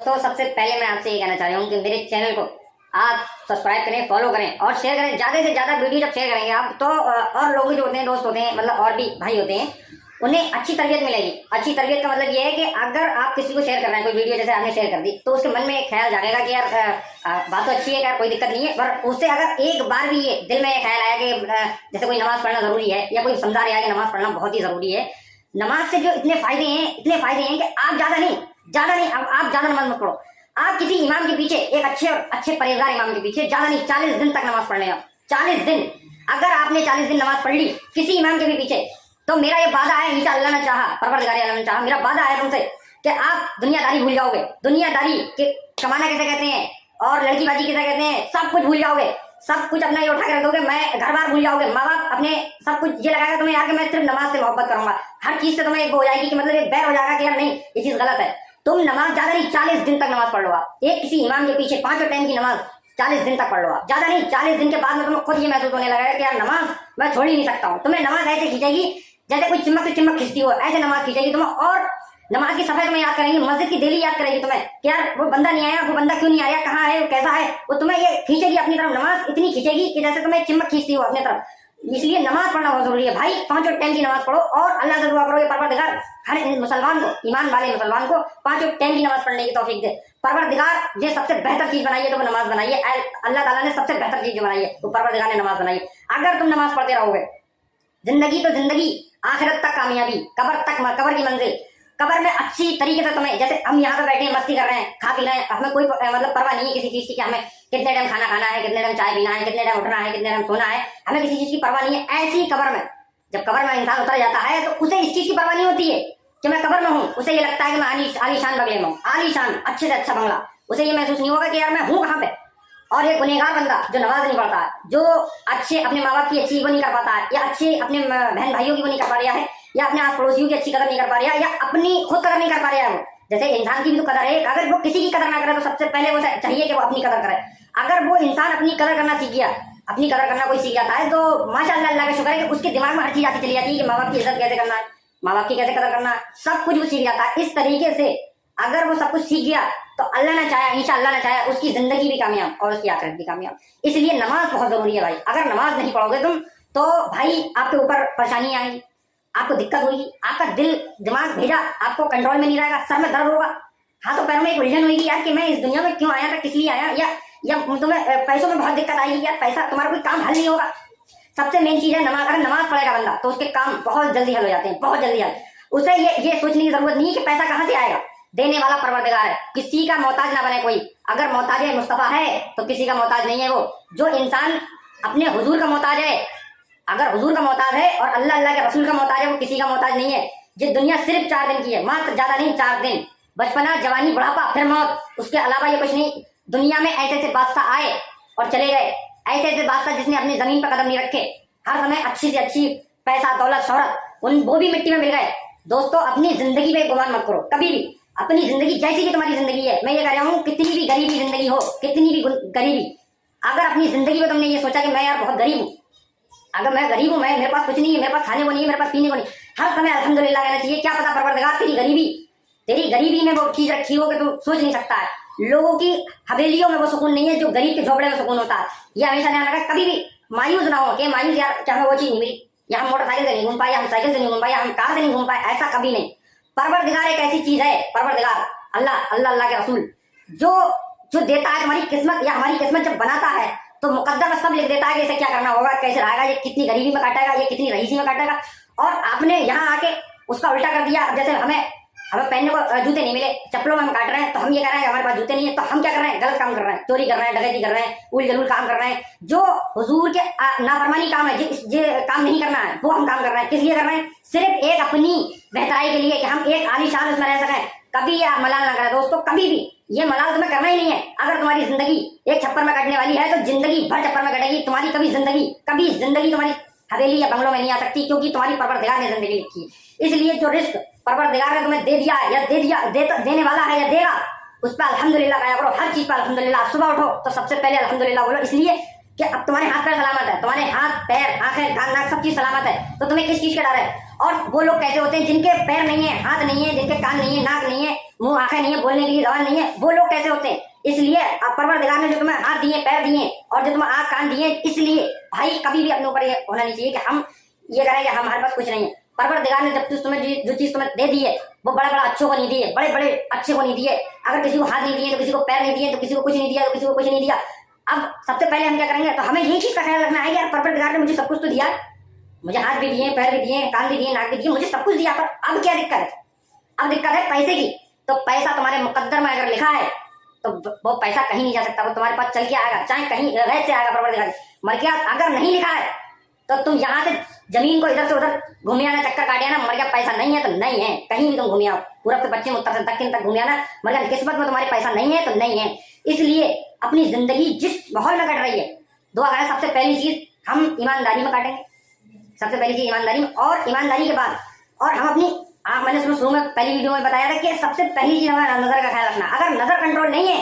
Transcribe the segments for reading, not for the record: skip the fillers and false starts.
तो सबसे पहले मैं आपसे ये कहना चाह रहा हूँ कि मेरे चैनल को आप सब्सक्राइब करें, फॉलो करें और शेयर करें। ज़्यादा से ज़्यादा वीडियो जब शेयर करेंगे आप तो और लोग जो होते हैं, दोस्त होते हैं, मतलब और भी भाई होते हैं, उन्हें अच्छी तरबियत मिलेगी। अच्छी तरबियत का मतलब ये है कि अगर आप किसी को शेयर कर रहे हैं, कोई वीडियो जैसे आपने शेयर कर दी, तो उसके मन में एक ख्याल जागेगा कि यार बात तो अच्छी है, यार कोई दिक्कत नहीं है। पर उससे अगर एक बार भी ये दिल में ख्याल आया कि जैसे कोई नमाज पढ़ना जरूरी है या कोई समझा रहा है कि नमाज पढ़ना बहुत ही जरूरी है, नमाज से जो इतने फायदे हैं कि आप ज्यादा नहीं आप ज्यादा नमाज मत पढ़ो। आप किसी इमाम के पीछे, एक अच्छे परहेजगार इमाम के पीछे ज्यादा नहीं 40 दिन तक नमाज पढ़ने आप। 40 दिन अगर आपने 40 दिन नमाज पढ़ ली किसी इमाम के भी पीछे, तो मेरा ये वादा है, इंशाअल्लाह ने चाहा, परवरदिगार आलम ने चाहा, मेरा वादा है तुमसे कि आप दुनियादारी भूल जाओगे। दुनियादारी के कमाना कैसे कहते हैं और लड़कीबाजी कैसे कहते हैं, सब कुछ भूल जाओगे। सब कुछ अपना ये उठा के रख दोगे, मैं घर बार भूल जाओगे, माँ बाप अपने सब कुछ ये लगाएगा तुम्हें यार कि मैं सिर्फ नमाज से मोहब्बत करूंगा। हर चीज से तुम्हें एक हो जाएगी कि मतलब एक बैर हो जाएगा कि यार नहीं ये चीज गलत है। तुम नमाज ज्यादा नहीं 40 दिन तक नमाज पढ़ लो आप। एक किसी इमाम के पीछे 5 टाइम की नमाज 40 दिन तक पढ़ लो आप। ज्यादा नहीं 40 दिन के बाद में तुम्हें खुद ये महसूस होने लगेगा कि यार नमाज मैं छोड़ ही नहीं सकता हूँ। तुम्हें नमाज ऐसे खींचेगी जैसे कोई चिमक से चिमक खींचती हो, ऐसे नमाज खींचेगी तुम्हें। और नमाज की सफाई तुम्हें याद करेंगी, मस्जिद की डेली याद करेगी तुम्हें कि यार वो बंदा नहीं आया, वो बंदा क्यों नहीं आया, कहाँ है, वो कैसा है, वो तुम्हें ये खींचेगी अपनी तरफ। नमाज इतनी खींचेगी कि जैसे तुम्हें चिमक खींचती हो अपनी तरफ। इसलिए नमाज पढ़ना बहुत जरूरी है भाई। 5 टाइम की नमाज पढ़ो और अल्लाह से दुआ करो, ये परवरदिगार हर मुसलमान को, ईमान वाले मुसलमान को 5 टाइम की नमाज पढ़ने की तौफीक दे। परवरदिगार ये सबसे बेहतर चीज बनाई है तो वो नमाज बनाई है। अल्लाह ताला ने सबसे बेहतर चीज जो बनाई है वो परवरदिगार ने नमाज बनाई है। अगर तुम नमाज पढ़ते रहोगे, जिंदगी तो जिंदगी, आखिरत तक कामयाबी, कबर की मंजिल। कबर में अच्छी तरीके से तुम्हें, जैसे हम यहाँ पे बैठे हैं, मस्ती कर रहे हैं, खा पी रहे हैं, हमें कोई मतलब परवाह नहीं है किसी चीज की कि हमें कितने टाइम खाना खाना है, कितने टाइम चाय पीना है, कितने टाइम उठना है, कितने टाइम सोना है, हमें किसी चीज की परवाह नहीं है। ऐसी कबर में, जब कबर में इंसान उतर जाता है तो उसे इस चीज की परवाह नहीं होती है कि मैं कबर में हूँ। उसे ये लगता है कि मैं आलीशान बंगले में हूँ, आलीशान अच्छे से अच्छा बंगला। उसे ये महसूस नहीं होगा कि यार मैं हूँ कहाँ पे। और ये गुनहगार बंदा जो नमाज नहीं पढ़ता है, जो अच्छे अपने माँ बाप की अच्छी वो नहीं कर पाता है, या अच्छे अपने बहन भाइयों की वो नहीं कर पा रहा है, या अपने आस पड़ोसियों की अच्छी कदर नहीं कर पा रहा है, या अपनी खुद कदर नहीं कर पा रहा है। वो जैसे इंसान की भी तो कदर है, अगर वो किसी की कदर ना करे तो सबसे पहले वो चाहिए कि वो अपनी कदर करे। अगर वो इंसान अपनी कदर करना सीख गया, अपनी कदर करना कोई सीख जाता है, तो माशाअल्लाह अल्लाह का शुक्र है कि उसके दिमाग में हर चीज आती चली जाती है कि माँ बाप की इज्जत कैसे करना है, माँ बाप की कैसे कदर करना है, सब कुछ वो सीख जाता है। इस तरीके से अगर वो सब कुछ सीख गया तो अल्लाह ने चाहा, इंशाअल्लाह ने चाहा, उसकी जिंदगी भी कामयाब और उसकी आखिरत भी कामयाब। इसलिए नमाज बहुत जरूरी है भाई। अगर नमाज नहीं पढ़ोगे तुम तो भाई आपके ऊपर परेशानी आएगी, आपको दिक्कत होगी, आपका दिल दिमाग भेजा आपको कंट्रोल में नहीं रहेगा, सर में दर्द होगा, हाथों पैरों में एक उलझन होगी यार कि मैं इस दुनिया में क्यों आया था, किस लिए आया, या तुम्हें पैसों में बहुत दिक्कत आएगी यार, पैसा तुम्हारा कोई काम हल नहीं होगा। सबसे मेन चीज है नमाज। अगर नमाज पढ़ेगा बंदा तो उसके काम बहुत जल्दी हल हो जाते हैं, बहुत जल्दी हल। उसे ये सोचने की जरूरत नहीं है कि पैसा कहाँ से आएगा, देने वाला परवरदिगार है। किसी का मोहताज ना बने कोई। अगर मोहताज मुस्तफा है तो किसी का मोहताज नहीं है वो। जो इंसान अपने हुजूर का मोहताज है, अगर हुजूर का मोहताज है और अल्लाह के रसूल का मोहताज है, वो किसी का मोहताज नहीं है। ये दुनिया सिर्फ 4 दिन की है, मात्र, ज्यादा नहीं, 4 दिन। बचपना, जवानी, बुढ़ापा, फिर मौत, उसके अलावा ये कुछ नहीं। दुनिया में ऐसे ऐसे बादशाह आए और चले गए, ऐसे ऐसे बादशाह जिसने अपनी जमीन पर कदम नहीं रखे, हर समय अच्छी से अच्छी पैसा, दौलत, शोहरत, वो भी मिट्टी में मिल गए। दोस्तों अपनी जिंदगी पे गुमान मत करो कभी भी। अपनी जिंदगी जैसी भी तुम्हारी जिंदगी है, मैं ये कह रहा हूँ, कितनी भी गरीबी जिंदगी हो, कितनी भी गरीबी, अगर अपनी जिंदगी में तुमने ये सोचा कि मैं यार बहुत गरीब हूँ, अगर मैं गरीब हूँ, मैं मेरे पास कुछ नहीं है, मेरे पास खाने को नहीं है, मेरे पास पीने को नहीं, हर समय अल्हम्दुलिल्लाह कहना चाहिए। क्या पता परवरदिगार तेरी गरीबी में वो चीज रखी हो कि तुम सोच नहीं सकता है। लोगों की हवेलियों में वो सुकून नहीं है जो गरीब के झोपड़े में सुकून होता है। ये हमेशा ध्यान रखा, कभी भी मायूस ना हो कि मायूस यार क्या हमें वो चीज नहीं मिली, या हम मोटरसाइकिल से नहीं घूम पाए, हम साइकिल से नहीं घूम पाए, हम कार से नहीं घूम पाए, ऐसा कभी नहीं। परवरदिगार एक ऐसी चीज है, परवरदिगार अल्लाह के रसूल जो देता है तुम्हारी किस्मत, या हमारी किस्मत जब बनाता है तो मुकद्दर में सब लिख देता है कि इसे क्या करना होगा, कैसे रहेगा, ये कितनी गरीबी में काटेगा, ये कितनी रईसी में काटेगा। और आपने यहाँ आके उसका उल्टा कर दिया। जैसे हमें पहनने को जूते नहीं मिले, चप्पलों में हम काट रहे हैं, तो हम ये कह रहे हैं कि हमारे पास जूते नहीं है, तो हम क्या कर रहे हैं, गलत काम कर रहे हैं, चोरी कर रहे हैं, डकैती कर रहे हैं, उल जलूल काम कर रहे हैं, जो हुजूर के नाफरमानी काम है, जो काम नहीं करना है वो हम काम कर रहे हैं। किस लिए कर रहे हैं, सिर्फ एक अपनी बेहतराई के लिए कि हम एक आलीशान उसमें रह सकें। कभी ये मलाल ना करें दोस्तों, कभी भी ये मलाल तुम्हें करना ही नहीं है। अगर तुम्हारी जिंदगी एक छप्पर में कटने वाली है तो जिंदगी भर छप्पर में कटेगी तुम्हारी। कभी जिंदगी तुम्हारी हवेली या बंगलों में नहीं आ सकती, क्योंकि तुम्हारी परवरदिगार ने जिंदगी लिखी है। इसलिए जो रिस्क परवरदिगार ने तुम्हें दे दिया या देने वाला है या देगा, उस पर अल्हम्दुलिल्लाह कहा करो। हर चीज पर अल्हम्दुलिल्लाह। सुबह उठो तो सबसे पहले अल्हम्दुलिल्लाह बोलो, इसलिए कि अब तुम्हारे हाथ पैर सलामत है, तुम्हारे हाथ पैर, आंखें, कान, नाक, सब चीज सलामत है, तो तुम्हें किस चीज का डर है। और वो लोग कैसे होते हैं जिनके पैर नहीं है, हाथ नहीं है, जिनके कान नहीं है, नाक नहीं है, मुंह आंखें नहीं है, बोलने के लिए जबान नहीं है, वो लोग कैसे होते हैं? इसलिए परवरदिगार ने जो तुम्हें हाथ दिए, पैर दिए और जो तुम्हें आंख कान दिए, इसलिए भाई कभी भी अपने ऊपर ये होना नहीं चाहिए कि हम ये करें कि हमारे पास कुछ नहीं है। परवरदिगार ने जब तुम्हें जो चीज तुम्हें दे दी है वो बड़ा बड़ा अच्छों को नहीं दी है, बड़े बड़े अच्छे को नहीं दिए। अगर किसी को हाथ नहीं दिए तो किसी को पैर नहीं दिए, तो किसी को कुछ नहीं दिया तो किसी को कुछ नहीं दिया। अब सबसे पहले हम क्या करेंगे? तो हमें यही चीज का ख्याल रखना है कि यार परवरदिगार ने मुझे सब कुछ तो दिया, मुझे हाथ भी दिए, पैर भी दिए, कान भी दिए, नाक भी दिए, मुझे सब कुछ दिया, पर अब क्या दिक्कत है? अब दिक्कत है पैसे की। तो पैसा तुम्हारे मुकद्दर में अगर लिखा है तो वो पैसा कहीं नहीं जा सकता, वो तुम्हारे पास चल के आएगा, चाहे कहीं गैर से आएगा परवरदिगार। मर गया अगर नहीं लिखा है तो तुम यहाँ से जमीन को इधर से उधर घूमे आना, चक्कर काटे आना, मर गया पैसा नहीं है तो नहीं है, कहीं भी तुम घूमे आओ, पूरब से पश्चिम, उत्तर से दक्षिण तक घूमे आना, मर गया किस्मत में तुम्हारे पैसा नहीं है तो नहीं है। इसलिए अपनी जिंदगी जिस माहौल में कट रही है, दुआ करें सबसे पहली चीज हम ईमानदारी में काटेंगे, सबसे पहली चीज ईमानदारी में। और ईमानदारी के बाद और हम अपनी मैंने शुरू में पहली वीडियो में बताया था कि सबसे पहली चीज हमें नजर का ख्याल रखना। अगर नजर कंट्रोल नहीं है,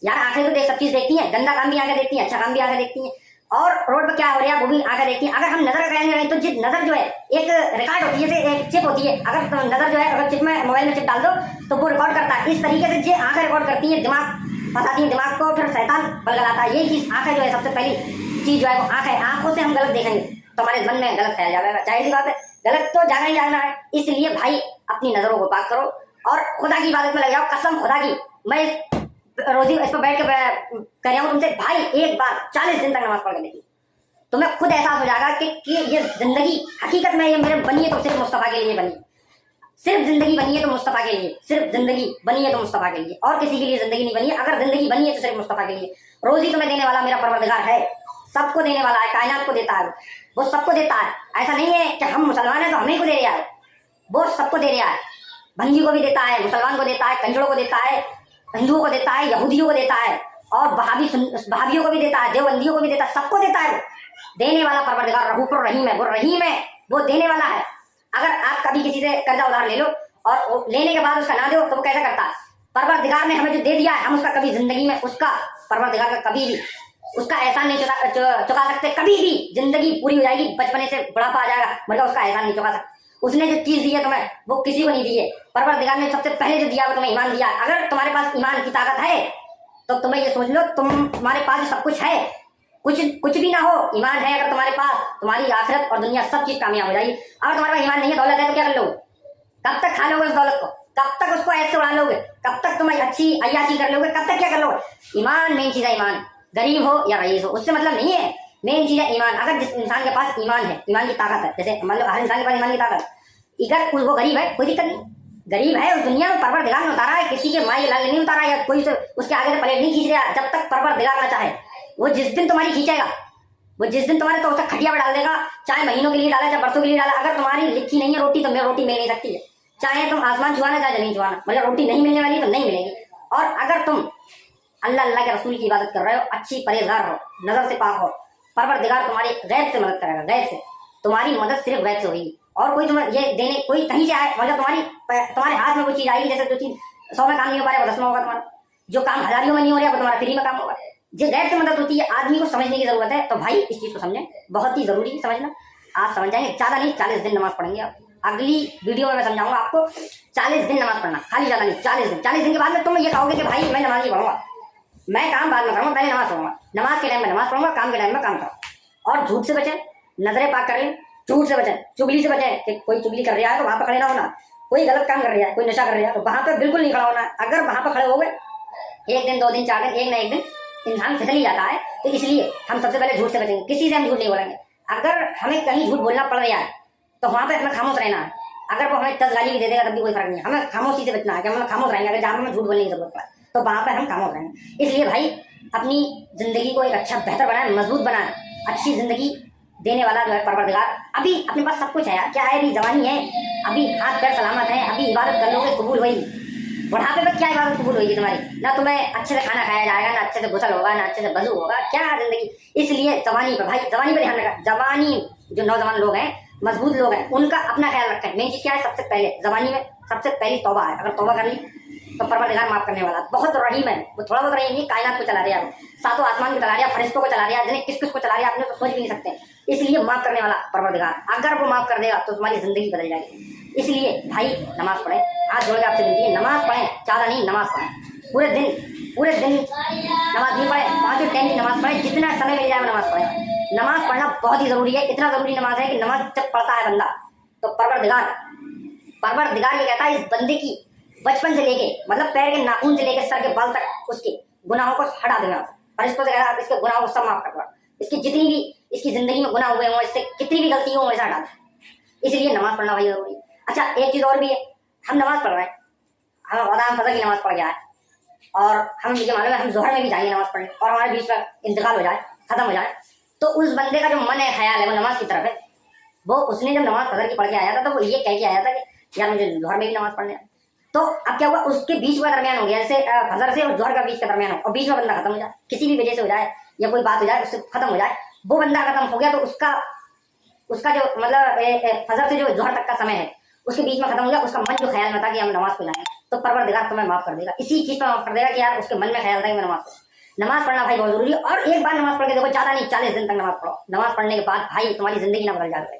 यार आंखें तो देख सब चीज देखती हैं, गंदा काम भी आंखें देखती हैं, अच्छा काम भी आंखें देखती हैं, और रोड पर क्या हो रहा है वो भी आंखें देखती हैं। अगर हम नजर का ख्याल नहीं रखें तो जिस नजर जो है एक रिकॉर्ड होती है, जैसे एक चिप होती है, अगर तो नजर जो है अगर चिप में मोबाइल में चिप डाल दो तो वो रिकॉर्ड करता है। इस तरीके से जो आंखें रिकॉर्ड करती है, दिमाग फंसाती है दिमाग को, फिर शैतान बलगलाता है। यही चीज आंखें जो है सबसे पहली चीज जो है वो आंखें, आंखों से हम गलत देखेंगे तो हमारे मन में गलत ख्याल जाएगा, जाहिर सी बात है, गलत तो जाना ही जाना है। इसलिए भाई अपनी नजरों को पाक करो और खुदा की इबादत में लग जाओ। कसम खुदा की, मैं रोजी इस पर बैठ के कर रहा हूँ तुमसे, भाई एक बार 40 दिन तक नमाज पढ़ के देखी, तुम्हें खुद एहसास हो जाएगा कि ये जिंदगी हकीकत में ये मेरे बनी है तो सिर्फ मुस्तफा के लिए बनी, सिर्फ जिंदगी बनी है तो मुस्तफा के लिए, सिर्फ जिंदगी बनी है तो मुस्तफा के लिए, और किसी के लिए जिंदगी नहीं बनी है। अगर जिंदगी बनी है तो सिर्फ मुस्तफा के लिए। रोजी तुम्हें देने वाला मेरा परवरदिगार है, सबको देने वाला है, कायनात को देता है, वो सबको देता है। ऐसा नहीं है कि हम मुसलमान हैं तो हमें को दे रहा है, वो सबको दे रहा है, भंगी को भी देता है, मुसलमान को देता है, कंजड़ों को देता है, हिंदुओं को देता है, यहूदियों को देता है, और बहाबियों को भी देता है, देवबंदियों को भी देता है, सबको देता है। वो देने वाला परवरदिगार रऊफ रहीम है, वो रहीम है, वो देने वाला है। अगर आप कभी किसी से कर्जा उधार ले लो और लेने के बाद उसका ना दो तो वो कैसा करता है? परवरदिगार ने हमें जो दे दिया है हम उसका कभी जिंदगी में, उसका परवरदिगार का कभी भी उसका एहसान नहीं चुका सकते। कभी भी जिंदगी पूरी हो जाएगी, बचपने से बुढ़ापा आ जाएगा, मगर उसका एहसान नहीं चुका सकते। उसने जो चीज दी है तुम्हें वो किसी को नहीं दी है। परवरदिगार ने सबसे पहले जो दिया वो तुम्हें ईमान दिया। अगर तुम्हारे पास ईमान की ताकत है तो तुम्हें ये सोच लो, तुम्हारे पास सब कुछ है, कुछ भी ना हो, ईमान है अगर तुम्हारे पास, तुम्हारी आखिरत और दुनिया सब चीज कामयाब हो जाएगी। अगर तुम्हारे पास ईमान नहीं है, दौलत है तो क्या कर लोगे? कब तक खा लोगे उस दौलत को? कब तक उसको ऐसे उड़ा लोगे? कब तक तुम अच्छी अय्याशी कर लोगे? कब तक क्या कर लोगे? ईमान मेन चीज है। ईमान गरीब हो या रईस हो उससे मतलब नहीं है, मेन चीज है ईमान। अगर जिस इंसान के पास ईमान है, ईमान की ताकत है, जैसे मान लो हर इंसान के पास ईमान की ताकत, अगर वो गरीब है कोई दिक्कत नहीं, गरीब है उस दुनिया में परवरदिगार ने उतारा है, किसी के माई लाल नहीं उतारा है, कोई उसके आगे से प्लेट नहीं खींच रहा। जब तक परवरदिगार ना चाहे, वो जिस दिन तुम्हारी खींचेगा, वो जिस दिन तुम्हारे तो उसे खटिया में डाल देगा, चाहे महीनों के लिए डाला, चाहे बरसों के लिए डाला। अगर तुम्हारी लिखी नहीं है रोटी तो मेरी रोटी मिल नहीं सकती है, चाहे तुम आसमान छुआना चाहे जमीन छुआना, मतलब रोटी नहीं मिलने वाली तो नहीं मिलेगी। और अगर तुम अल्लाह के रसूल की इबादत कर रहे हो, अच्छी परहेजगार हो, नजर से पाक हो, परवरदिगार तुम्हारी गैब से मदद करेगा, गैब से। तुम्हारी मदद सिर्फ गैब से होगी, और कोई तुम्हें ये देने कोई कहीं से आए, मतलब तुम्हारे हाथ में वो चीज आएगी। जैसे जो चीज 100 में काम नहीं हो पा रहा वो 10 में होगा तुम्हारा, जो काम हजारियों में नहीं हो रहा वो तुम्हारा फ्री में काम होगा। जो गैब से मदद होती है, आदमी को समझने की जरूरत है। तो भाई इस चीज को समझें, बहुत ही जरूरी है समझना। आप समझ जाएंगे, ज्यादा नहीं 40 दिन नमाज पढ़ेंगे आप। अगली वीडियो में मैं समझाऊंगा आपको 40 दिन नमाज पढ़ना, खाली ज्यादा नहीं 40 दिन। 40 दिन के बाद में तुम ये कहोगे कि भाई मैं नमाज नहीं पढ़ूंगा, मैं काम बाद में करूंगा, पहले नमाज पढ़ूंगा, नमाज के टाइम में नमाज पढ़ूंगा, काम के टाइम में काम करूँ। और झूठ से बचें, नजरें पाक कर लें, झूठ से बचें, चुगली से बचें कि कोई चुगली कर रहा है तो वहां पर खड़े ना होना, कोई गलत काम कर रहा है, कोई नशा कर रहा है तो वहां पर बिल्कुल नहीं खड़ा होना। अगर वहां पर खड़े हो गए 1 दिन 2 दिन 4 दिन, एक ना एक दिन इंसान फिसल ही जाता है। तो इसलिए हम सबसे पहले झूठ से बचेंगे, किसी से हम झूठ नहीं बोलेंगे। अगर हमें कहीं झूठ बोलना पड़ रहा है तो वहां पर हमें खामोश रहना है। अगर वो हमें 10 गाली भी दे देगा तब भी कोई फर्क नहीं, हमें खामोशी से बचना है कि हम खामोश रहेंगे। अगर जहाँ हमें झूठ बोलने की जरूरत पड़े तो वहां पर हम खामोश रहेंगे। इसलिए भाई अपनी जिंदगी को एक अच्छा बेहतर बनाए, मजबूत बनाए, अच्छी जिंदगी देने वाला जो है परवरदिगार। अभी अपने पास सब कुछ है यार, क्या है, अभी जवानी है, अभी हाथ पैर सलामत है, अभी इबादत कर लोगे कबूल होगी। बुढ़ापे में क्या इबादत कबूल होगी तुम्हारी? ना तुम्हें अच्छे से खाना खाया जाएगा, ना अच्छे से गुसल होगा, ना अच्छे से वजू होगा, क्या जिंदगी। इसलिए जवानी पर भाई, जवानी पर ध्यान रखा। जवानी जो नौजवान लोग हैं, मजबूत लोग हैं, उनका अपना ख्याल रखें। मेन चीज क्या है, सबसे पहले जवानी में सबसे पहली तौबा है। अगर तौबा कर ली तो परवरदिगार माफ करने वाला, बहुत रहीम है वो। थोड़ा बहुत रहीम नहीं, कायनात को चला रहा है, 7 आसमान को चला रहा है, फरिश्तों को चला रहा है, जिन्हें किस किस को चला रहा है आपने तो सोच भी नहीं सकते। इसलिए माफ करने वाला परवरदिगार अगर वो माफ कर देगा तो तुम्हारी जिंदगी बदल जाएगी। इसलिए भाई नमाज पढ़े, हाथ जोड़ के आपसे विनती है, नमाज पढ़े, ज्यादा नहीं नमाज पढ़े, पूरे दिन नमाज नहीं पढ़े, 5 टाइम की नमाज पढ़े, जितना समय मिल जाए नमाज पढ़े। नमाज पढ़ना बहुत ही जरूरी है, इतना जरूरी नमाज है कि नमाज जब पढ़ता है बंदा तो परवरदिगार ये कहता है इस बंदे की बचपन से लेके मतलब पैर के नाखून से लेके सर के बाल तक उसके गुनाहों को हटा देगा और इसको से कहता है इसके गुनाहों को सब माफ कर दो, इसकी जितनी भी इसकी जिंदगी में गुनाह हुए हों, इससे कितनी भी गलती हो ऐसा हटा दे। इसलिए नमाज पढ़ना भाई जरूरी है। अच्छा एक चीज और भी है, हम नमाज पढ़ रहे हैं, हम अज़ान फजर की नमाज पढ़ गया है और हम मुझे मालूम है हम जोहर में भी जाएंगे नमाज पढ़ने और हमारे बीच में इंतकाल हो जाए, खत्म हो जाए, तो उस बंदे का जो मन है, ख्याल है वो नमाज की तरफ है। वो उसने जब नमाज फजर की पढ़ के आया था तो वो ये कह के आया था कि यार मुझे जोहर में भी नमाज पढ़ने है। तो अब क्या हुआ, उसके बीच का दरमियान हो गया, जैसे फजर से और जोहर का बीच का दरमियान हो और बीच में बंदा खत्म हो जाए, किसी भी वजह से हो जाए या कोई बात हो जाए उससे खत्म हो जाए, वो बंदा खत्म हो गया तो उसका जो मतलब फजर से जो जोहर तक का समय है उसके बीच में खत्म हो गया, उसका मन जो ख्याल में था कि हम नमाज को जाएंगे तो परवरदिगार तुम्हें माफ कर देगा, इसी चीज पर माफ कर देगा कि यार उसके मन में ख्याल था कि मैं नमाज पढ़ना भाई बहुत जरूरी है। और एक बार नमाज पढ़ के देखो, ज्यादा नहीं 40 दिन तक नमाज पढ़ो, नमाज पढ़ने के बाद भाई तुम्हारी जिंदगी ना बदल जाएगी।